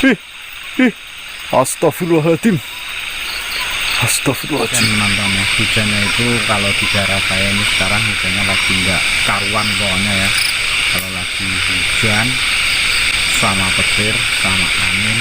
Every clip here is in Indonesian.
Ih, ih. Astagfirullahaladzim. Astagfirullahaladzim. Teman-teman ya, hujannya itu kalau di daerah saya ini sekarang hujannya lagi nggak karuan pokoknya ya. Kalau lagi hujan sama petir sama angin.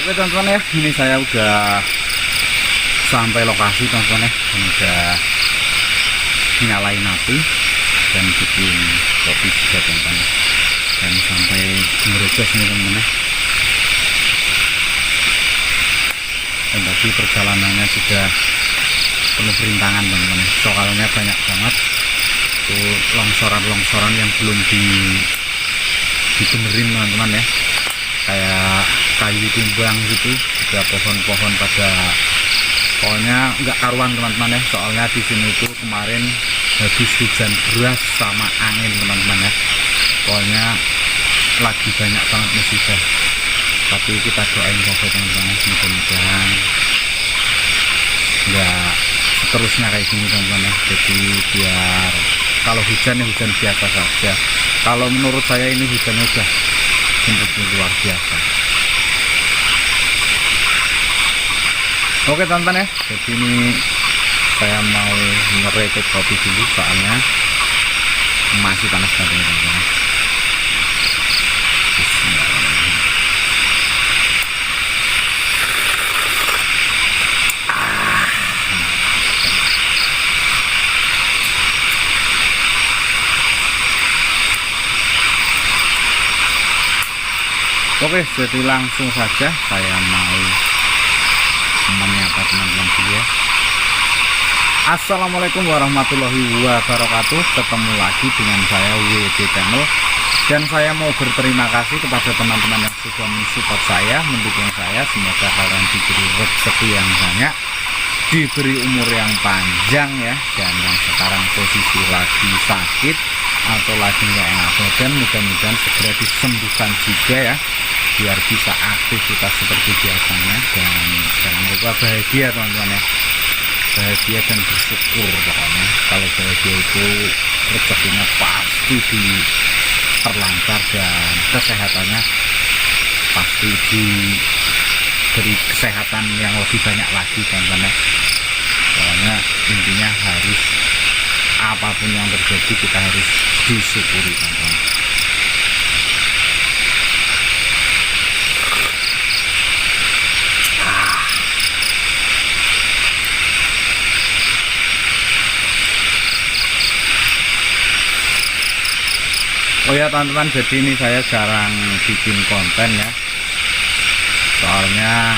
Oke teman-teman ya, ini saya udah sampai lokasi teman-teman ya, dan udah nyalain api dan bikin kopi juga teman-teman ya. Dan sampai merejas nih teman-teman ya. Dan tadi perjalanannya sudah penuh rintangan teman-teman. Soalnya banyak banget tuh longsoran-longsoran yang belum dibenerin teman-teman ya, kayak kayu timbang gitu, juga pohon-pohon pada pokoknya nggak karuan teman-teman ya. Soalnya di sini itu kemarin habis hujan deras sama angin teman-teman ya, pokoknya lagi banyak banget musibah. Tapi kita doain saja teman-teman, mudah-mudahan nggak seterusnya kayak gini teman-teman ya. Jadi biar kalau hujan ya hujan biasa saja. Kalau menurut saya ini hujannya udah sungguh luar biasa. Oke teman-teman ya, jadi ini saya mau ngeretek kopi dulu soalnya masih panas banget teman-teman. Bismillahirrahmanirrahim. Oke, jadi langsung saja saya mau menyapa teman-teman dulu ya. Assalamualaikum warahmatullahi wabarakatuh. Ketemu lagi dengan saya WD Channel, dan saya mau berterima kasih kepada teman-teman yang sudah mensupport saya, mendukung saya. Semoga kalian diberi rezeki yang banyak, diberi umur yang panjang ya, dan yang sekarang posisi lagi sakit atau lagi nggak enak badan, mudah-mudahan segera disembuhkan juga ya, biar bisa aktivitas seperti biasanya. Dan jangan lupa bahagia teman-teman ya, bahagia dan bersyukur. Pokoknya kalau bahagia itu rezekinya pasti diperlancar dan kesehatannya pasti diberi kesehatan yang lebih banyak lagi teman-teman ya. Pokoknya intinya harus apapun yang terjadi kita harus disyukuri teman-teman. Oh ya teman-teman, jadi ini saya jarang bikin konten ya, soalnya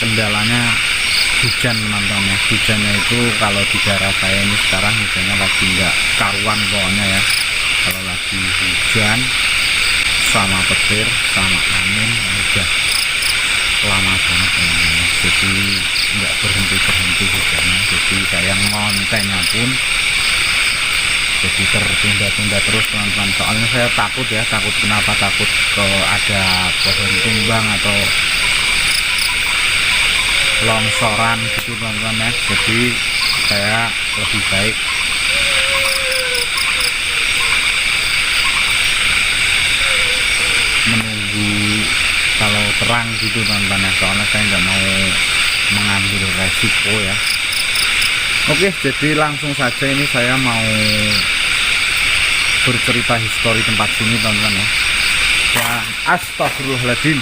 kendalanya hujan teman-teman ya. Hujannya itu kalau di daerah saya ini sekarang hujannya lagi nggak karuan pokoknya ya. Kalau lagi hujan sama petir sama angin udah lama banget teman-teman, jadi nggak berhenti hujannya. Jadi saya ngontennya pun jadi tertunda-tunda terus teman-teman. Soalnya saya takut ya, takut kenapa? Takut ada pohon tumbang atau longsoran gitu teman-teman ya. Jadi saya lebih baik menunggu kalau terang gitu teman-teman ya, soalnya saya nggak mau mengambil resiko ya. Oke, jadi langsung saja ini saya mau bercerita histori tempat sini teman-teman ya. Ya, astagfirullahaladzim.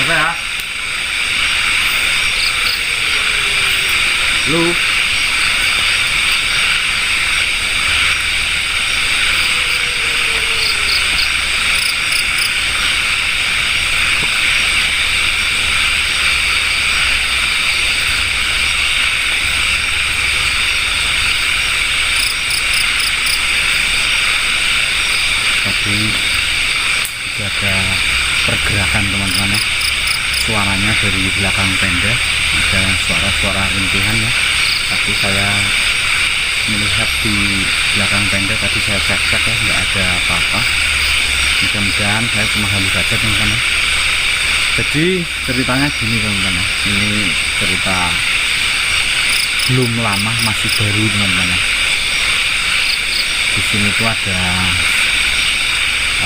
Oke ya. Lu tadi sudah ada pergerakan teman-teman ya. Suaranya dari belakang tenda ada suara-suara rintihan ya. Tapi saya melihat di belakang tenda tadi saya cek-cek ya, nggak ada apa-apa. Mudah-mudahan saya cuma halus saja teman-teman ya. Jadi ceritanya gini teman-teman ya. Ini cerita belum lama, masih baru teman-teman ya. Di sini tuh ada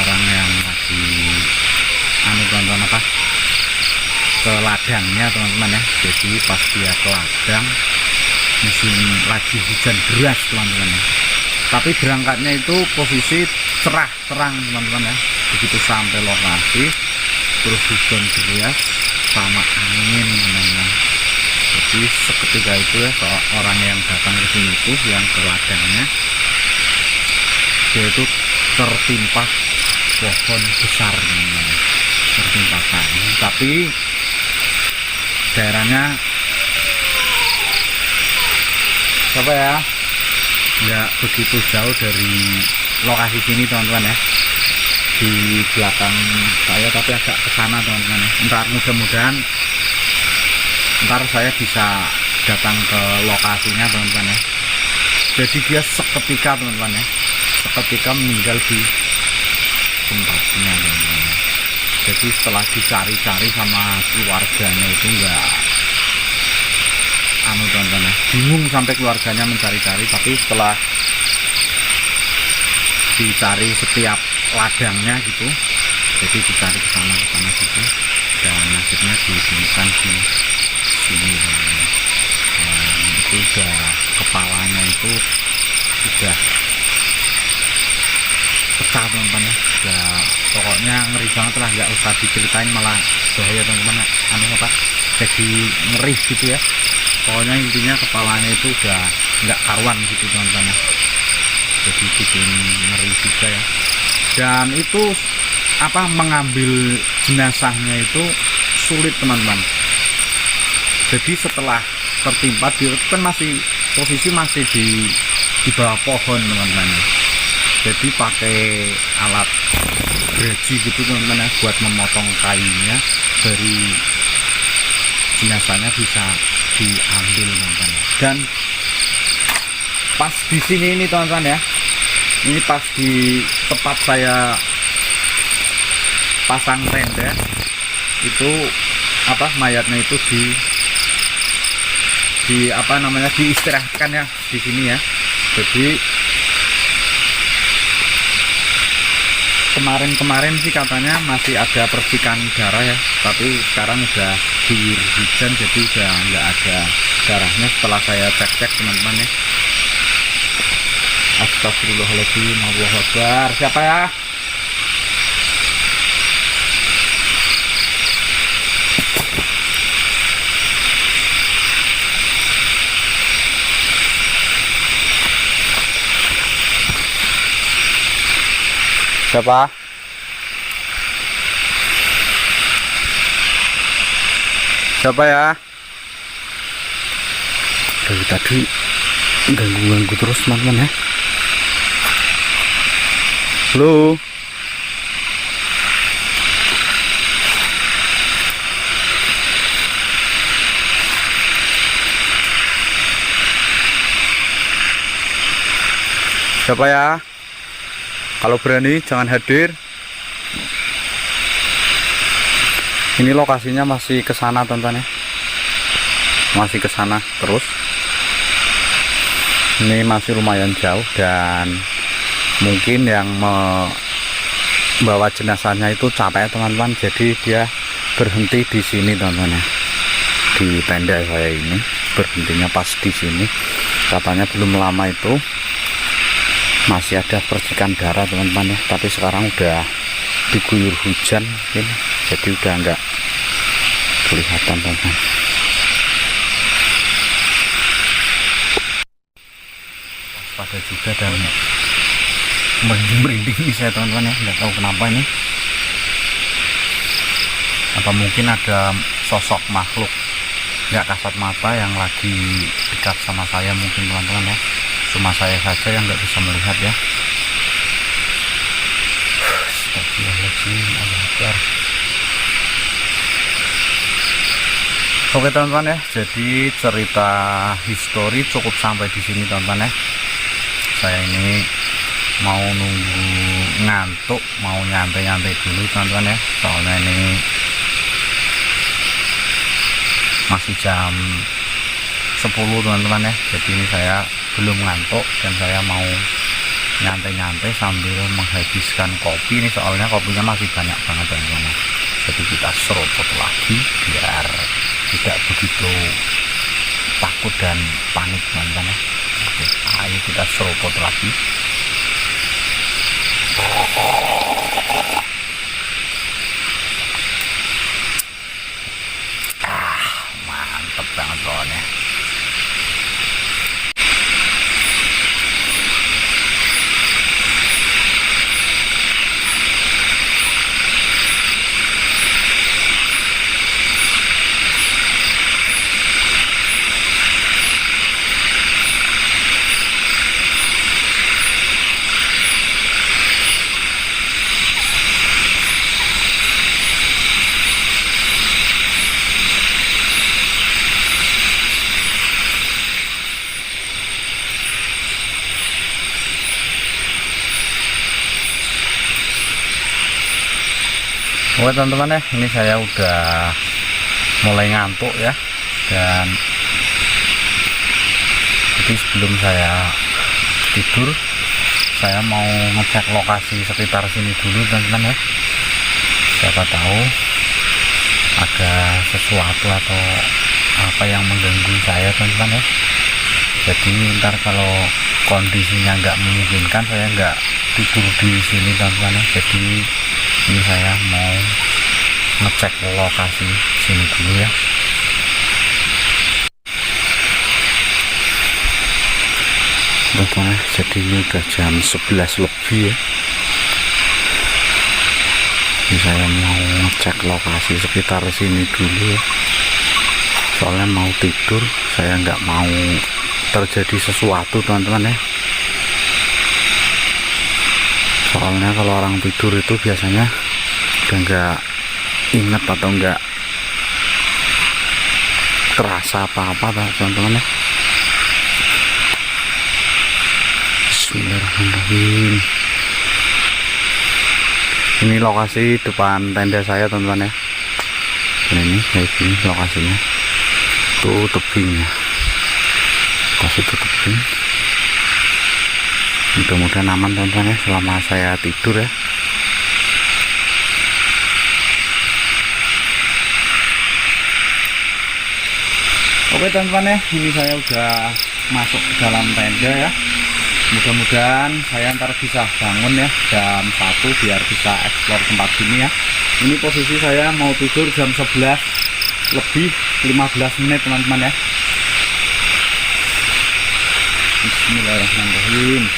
orang yang lagi teman-teman apa, ke ladangnya teman-teman ya. Jadi pas dia ke ladang musim lagi hujan deras teman-teman ya. Tapi berangkatnya itu posisi cerah terang teman-teman ya. Begitu sampai lokasi terus hujan deras sama angin teman-teman. Jadi seketika itu ya orang yang datang ke sini itu yang ke ladangnya, dia itu tertimpa pohon besar namanya, tertimpa kayu, tapi daerahnya apa ya, nggak begitu jauh dari lokasi sini teman-teman ya, di belakang saya, tapi agak ke sana teman-teman ya. Ntar mudah-mudahan ntar saya bisa datang ke lokasinya teman-teman ya. Jadi dia seketika teman-teman ya, seketika meninggal di tempatnya teman-teman. Jadi setelah dicari-cari sama keluarganya itu enggak teman-teman ya, bingung sampai keluarganya mencari-cari, tapi setelah dicari setiap ladangnya gitu, jadi dicari ke sana gitu, dan akhirnya ditemukan di sini teman-teman. Itu udah kepalanya itu sudah pecah teman-teman ya, udah pokoknya ngeri banget lah, nggak usah diceritain malah bahaya teman-teman, apa jadi ngeri gitu ya. Pokoknya intinya kepalanya itu udah nggak karuan gitu teman-teman, jadi bikin ngeri juga ya. Dan itu apa, mengambil jenazahnya itu sulit teman-teman. Jadi setelah tertimpa, dia kan masih posisi masih di bawah pohon teman-teman. Jadi pakai alat gergaji gitu teman-teman ya, buat memotong kayunya dari jenazahnya bisa diambil teman-teman. Dan pas di sini ini teman-teman ya, ini pas di tempat saya pasang tenda itu apa, mayatnya itu di apa namanya, diistirahatkan ya di sini ya. Jadi kemarin sih katanya masih ada percikan darah ya, tapi sekarang udah diguyur hujan jadi udah nggak ada darahnya setelah saya cek teman-teman ya. Astagfirullahaladzim, Allahu Akbar. Siapa ya? Siapa? Siapa ya? Dari tadi ganggu terus teman-teman ya. Halo. Siapa ya? Kalau berani jangan hadir. Ini lokasinya masih ke sana teman-teman ya. Masih ke sana terus. Ini masih lumayan jauh, dan mungkin yang membawa jenazahnya itu capek teman-teman, jadi dia berhenti di sini teman-teman ya, di tenda saya ini berhentinya pas di sini. Katanya belum lama itu masih ada percikan darah teman-teman ya, tapi sekarang udah diguyur hujan mungkin, jadi udah enggak kelihatan teman-teman. Pada juga dan merinding nih saya teman-teman ya, nggak tahu kenapa ini. Apa mungkin ada sosok makhluk nggak kasat mata yang lagi dekat sama saya mungkin teman-teman ya, cuma saya saja yang nggak bisa melihat ya. Astagfirullahaladzim, Allahu Akbar. Oke teman-teman ya, jadi cerita histori cukup sampai di sini teman-teman ya. Saya ini mau nunggu ngantuk, mau nyantai-nyantai dulu teman-teman ya, soalnya ini masih jam 10 teman-teman ya. Jadi ini saya belum ngantuk dan saya mau nyantai-nyantai sambil menghabiskan kopi ini, soalnya kopinya masih banyak banget teman-teman. Jadi kita seruput lagi biar tidak begitu takut dan panik teman-teman ya. Oke, ayo kita seruput lagi. Mantap. mantep banget pokoknya. Oke teman-teman ya, ini saya udah mulai ngantuk ya, dan jadi sebelum saya tidur saya mau ngecek lokasi sekitar sini dulu teman-teman ya, siapa tahu ada sesuatu atau apa yang mengganggu saya teman-teman ya. Jadi ntar kalau kondisinya nggak memungkinkan saya nggak tidur di sini teman-teman ya. Jadi ini saya mau ngecek lokasi sini dulu ya. Teman-teman, jadi ini udah jam 11 lebih ya. Ini saya mau ngecek lokasi sekitar sini dulu ya. Soalnya mau tidur, saya nggak mau terjadi sesuatu teman-teman ya. Soalnya kalau orang tidur itu biasanya udah nggak inget atau nggak terasa apa-apa teman-teman ya. Bismillahirrahmanirrahim. Ini lokasi depan tenda saya teman-teman ya. Dan ini kayak gini lokasinya. Tuh tebingnya. Kasih tuh tebing. Mudah-mudahan aman teman-teman ya selama saya tidur ya. Oke teman-teman ya, ini saya udah masuk ke dalam tenda ya. Mudah-mudahan saya ntar bisa bangun ya jam 1 biar bisa eksplor tempat sini ya. Ini posisi saya mau tidur jam 11 lebih 15 menit teman-teman ya. Bismillahirrahmanirrahim.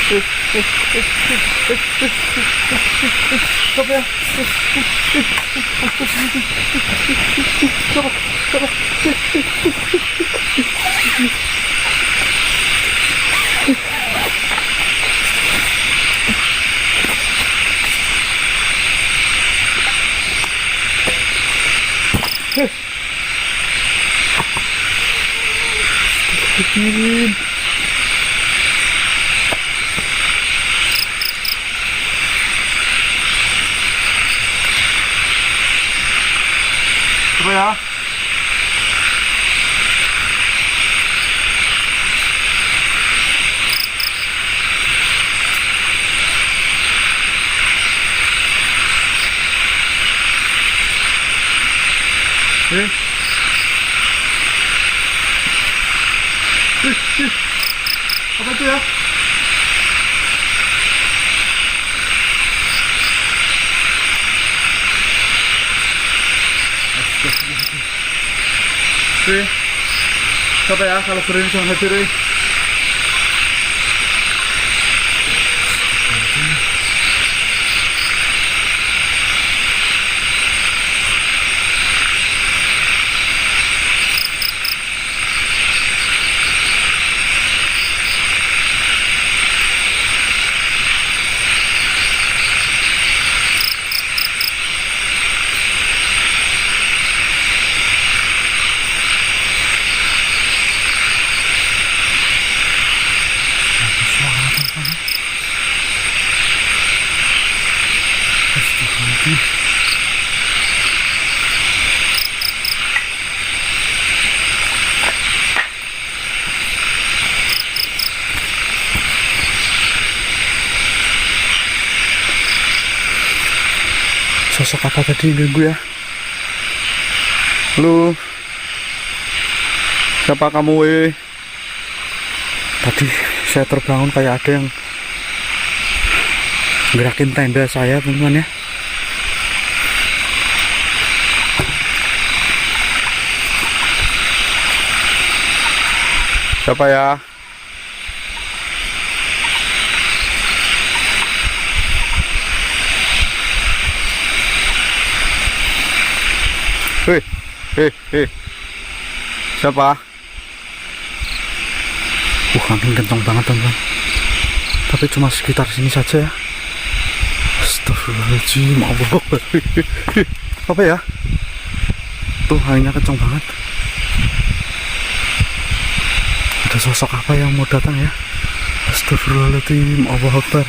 Coba ya. Coba. Coba ya. Apa itu ya? Coba ya kalau berani sama diri. Sosok apa tadi yang ganggu ya? Halo, siapa kamu weh? Tadi saya terbangun kayak ada yang gerakin tenda saya teman-teman ya. Siapa ya? Hei, siapa? Angin kencang banget teman-teman. Tapi cuma sekitar sini saja ya. Astagfirullahaladzim, Allah Akbar. Apa ya? Tuh anginnya kencang banget. Ada sosok apa yang mau datang ya? Astagfirullahaladzim, Allah Akbar.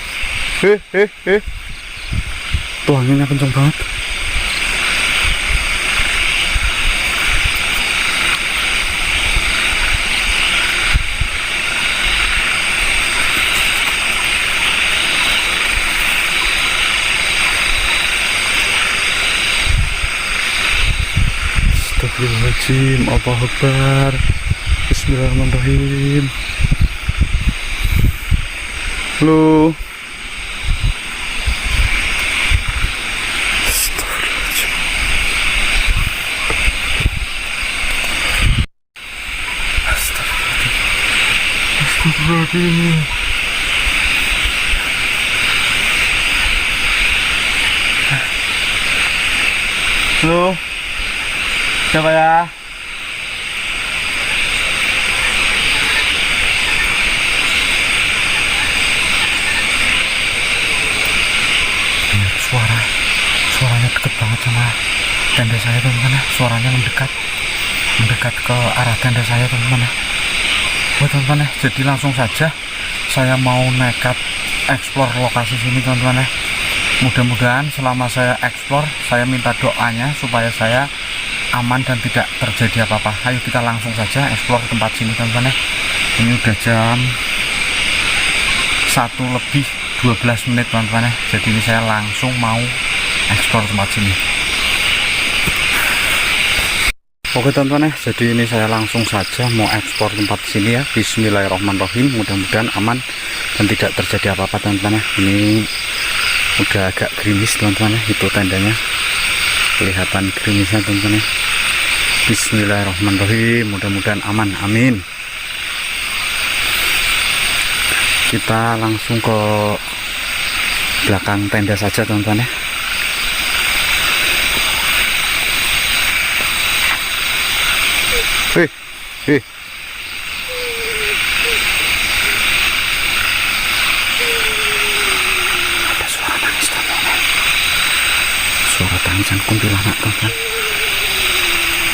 Tuh anginnya kencang banget. Astagfirullahaladzim, Allahu Akbar. Bismillahirrahmanirrahim. Halo. Astagfirullahaladzim. Astagfirullahaladzim. Halo. Siapa ya? Suaranya deket banget sama tenda saya teman-teman ya. Suaranya mendekat ke arah tenda saya teman-teman ya. Teman-teman ya, jadi langsung saja saya mau nekat explore lokasi sini teman-teman ya. Mudah-mudahan selama saya explore, saya minta doanya supaya saya aman dan tidak terjadi apa-apa. Ayo kita langsung saja explore tempat sini teman-teman ya. Ini udah jam 1:12 teman-teman ya. Jadi ini saya langsung mau explore tempat sini. Oke teman-teman ya, jadi ini saya langsung saja mau explore tempat sini ya. Bismillahirrahmanirrahim. Mudah-mudahan aman dan tidak terjadi apa-apa teman-teman ya. Ini udah agak gerimis teman-teman ya, itu tendanya kelihatan gerimisnya teman-teman ya. Bismillahirrahmanirrahim, mudah-mudahan aman, amin. kita langsung ke belakang tenda saja teman-teman ya. Hei. Ada suara nangis teman-teman. Suara tangisan kuntilanak teman-teman.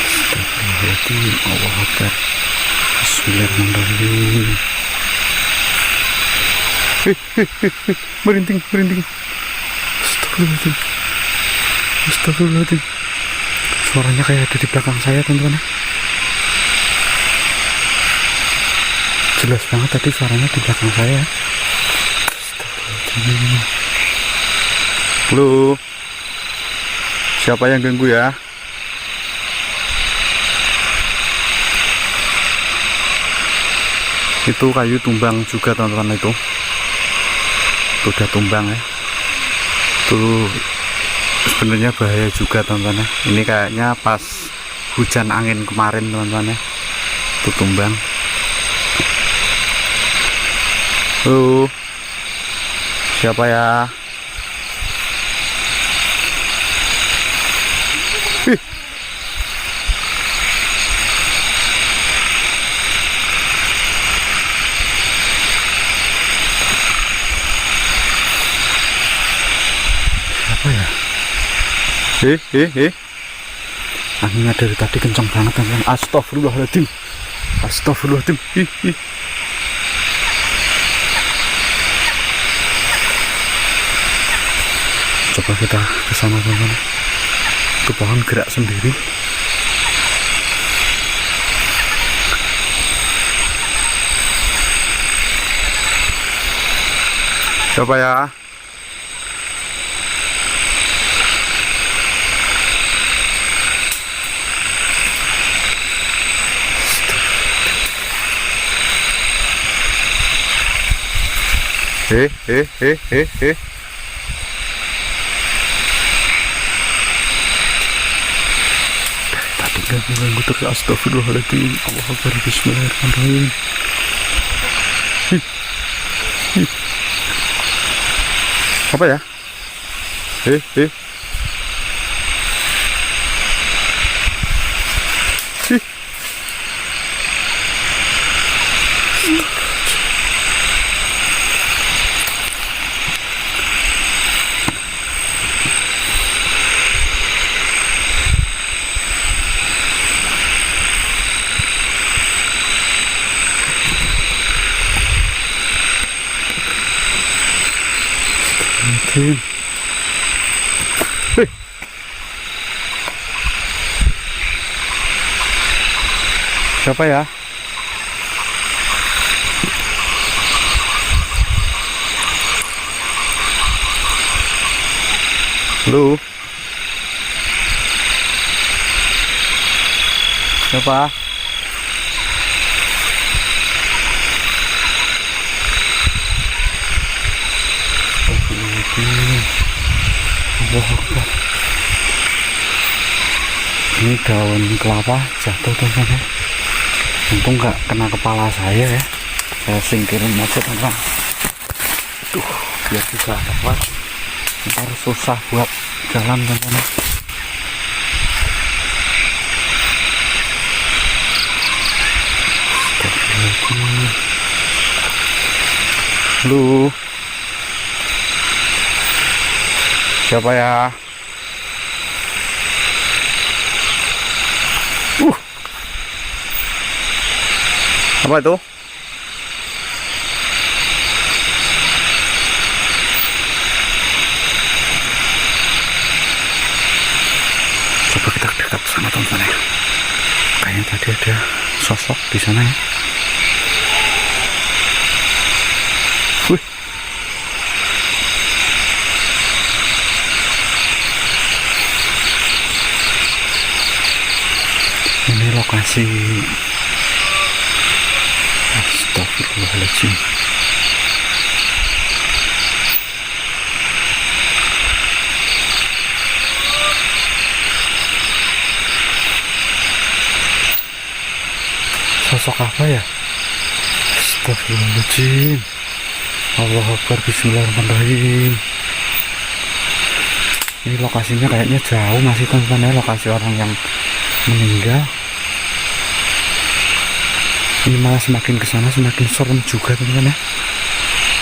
Astagfirullahaladzim, Allahu Akbar. Bismillahirrahmanirrahim. Merinding. Astagfirullahaladzim. Suaranya kayak ada di belakang saya teman-teman. Jelas banget tadi suaranya di belakang saya. Astagfirullahaladzim. Halo, siapa yang ganggu ya? Itu kayu tumbang juga teman-teman, itu udah tumbang ya. Itu sebenarnya bahaya juga teman-teman ya. Ini kayaknya pas hujan angin kemarin teman-teman ya, itu tumbang. Halo, siapa ya? Apa ya? Anginnya dari tadi kencang banget teman-teman. Astagfirullahaladzim. Coba kita ke sana teman-teman. Itu pohon gerak sendiri. Coba ya. Tadi ganggu terus. Astagfirullahaladzim. Allahu Akbar. Bismillahirrahmanirrahim. Apa ya? Siapa ya? Halo, siapa? Ini daun kelapa jatuh teman-teman. Untung nggak kena kepala saya ya. Saya singkirin aja teman-teman. Tuh, biar bisa dapat. Ntar susah buat jalan teman-teman. Halo, siapa ya? Apa itu? Coba kita dekat sana teman-teman ya. Kayaknya tadi ada sosok di sana ya. Wih. Ini lokasi. Astagfirullahaladzim. Sosok apa ya? Astagfirullahaladzim. Allahu Akbar, bismillahirrahmanirrahim. Ini lokasinya kayaknya jauh masih teman-teman ya, lokasi orang yang meninggal. Ini malah semakin kesana semakin serem juga teman-teman ya.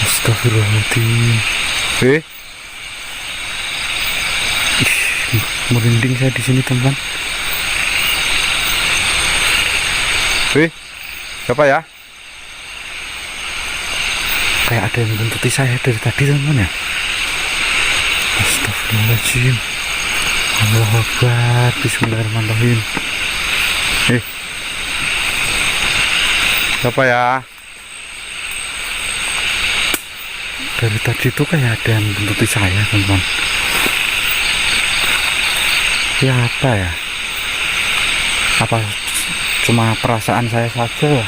Astagfirullahaladzim. Merinding saya di sini teman-teman. Siapa ya? Kayak ada yang mentuti saya dari tadi teman-teman ya. Astagfirullahaladzim. Allahu Akbar, bismillahirrahmanirrahim. Siapa ya? Dari tadi itu kayak ada yang mentuti saya teman-teman. Siapa ya? Apa cuma perasaan saya saja ya?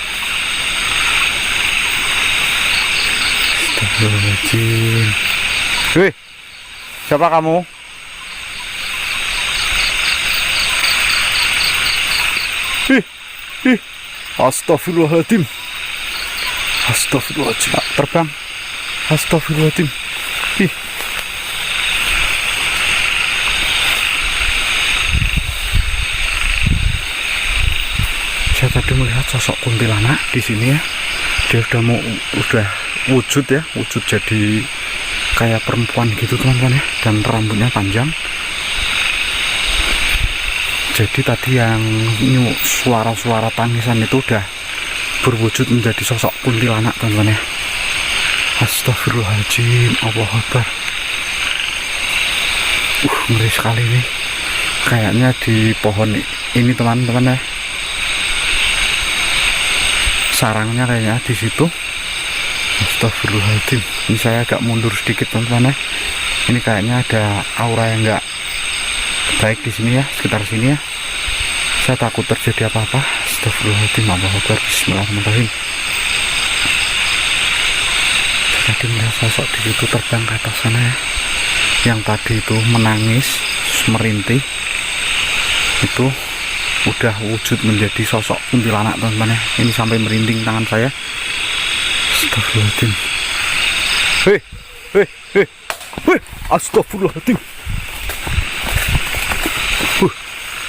Astagfirullahaladzim. Siapa kamu? Astagfirullahaladzim. Astagfirullahaladzim. Terbang. Astagfirullahaladzim. Saya tadi melihat sosok kuntilanak di sini ya. Dia udah wujud ya, wujud jadi kayak perempuan gitu teman-teman ya, dan rambutnya panjang. Jadi tadi yang suara-suara tangisan itu udah berwujud menjadi sosok kuntilanak teman-teman ya. Astagfirullahaladzim. Allahu Akbar. Ngeri sekali nih. Kayaknya di pohon ini teman-teman ya. Sarangnya kayaknya di situ. Astagfirullahaladzim. Ini saya agak mundur sedikit teman-teman ya. Ini kayaknya ada aura yang enggak baik di sini ya, sekitar sini ya. Saya takut terjadi apa-apa. Astagfirullahaladzim. Allahu Akbar. Bismillahirrahmanirrahim. Saya tadi melihat sosok di situ terbang ke atas sana ya. Yang tadi itu menangis, merintih, itu udah wujud menjadi sosok kuntilanak teman-teman ya. Ini sampai merinding tangan saya. Astagfirullahaladzim. Astagfirullahaladzim.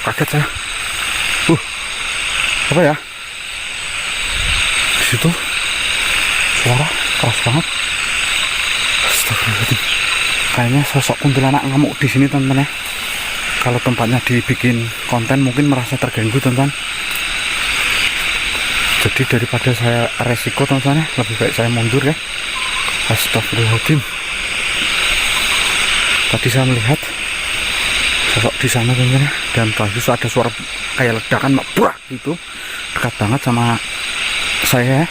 Kaget saya. Apa ya? Di situ suara keras banget. Astagfirullahaladzim. Kayaknya sosok kuntilanak ngamuk di sini teman-teman ya. Kalau tempatnya dibikin konten mungkin merasa terganggu teman-teman. Jadi daripada saya resiko teman-teman ya, lebih baik saya mundur ya. Astagfirullahaladzim. Tadi saya melihat sosok di sana teman-teman ya, dan tadi ada suara kayak ledakan brak gitu, dekat banget sama saya.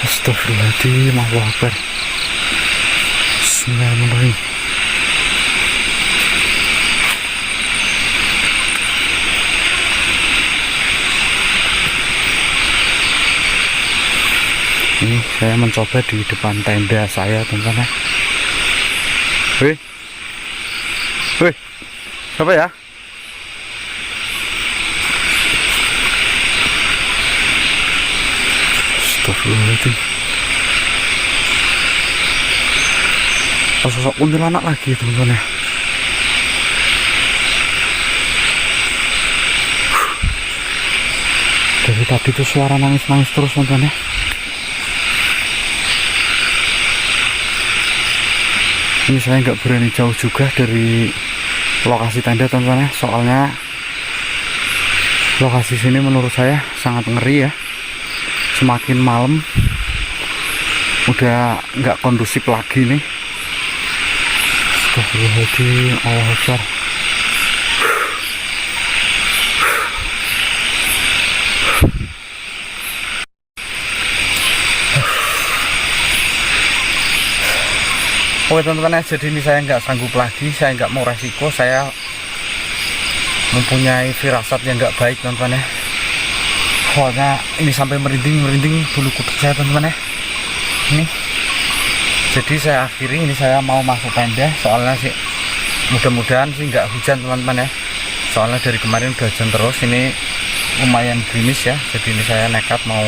Astagfirullahaladzim. Allahu Akbar. Bismillahirrahmanirrahim. Ini saya mencoba di depan tenda saya teman-teman ya. Siapa ya? Astagfirullahaladzim. Sosok kuntilanak lagi teman-teman ya. Dari tadi tuh suara nangis-nangis terus teman-teman ya. Ini saya nggak berani jauh juga dari lokasi tenda teman-teman ya, soalnya lokasi sini menurut saya sangat ngeri ya. Semakin malam udah nggak kondusif lagi nih. Astagfirullahaladzim. Allahu Akbar. Oke teman-teman ya, jadi ini saya nggak sanggup lagi, saya nggak mau resiko, saya mempunyai firasat yang nggak baik teman-teman ya. Soalnya ini sampai merinding bulu kuduk saya teman-teman ya. Ini jadi saya akhiri, ini saya mau masuk tenda, soalnya sih mudah-mudahan sih nggak hujan teman-teman ya. Soalnya dari kemarin udah hujan terus, ini lumayan gerimis ya. Jadi ini saya nekat mau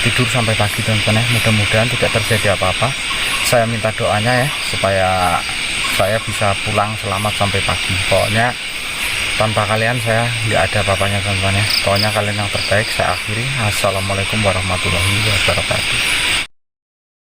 tidur sampai pagi teman-teman ya. Mudah-mudahan tidak terjadi apa-apa. saya minta doanya ya supaya saya bisa pulang selamat sampai pagi. Pokoknya tanpa kalian saya nggak ada apa-apanya teman-teman ya. Pokoknya kalian yang terbaik. Saya akhiri. Assalamualaikum warahmatullahi wabarakatuh.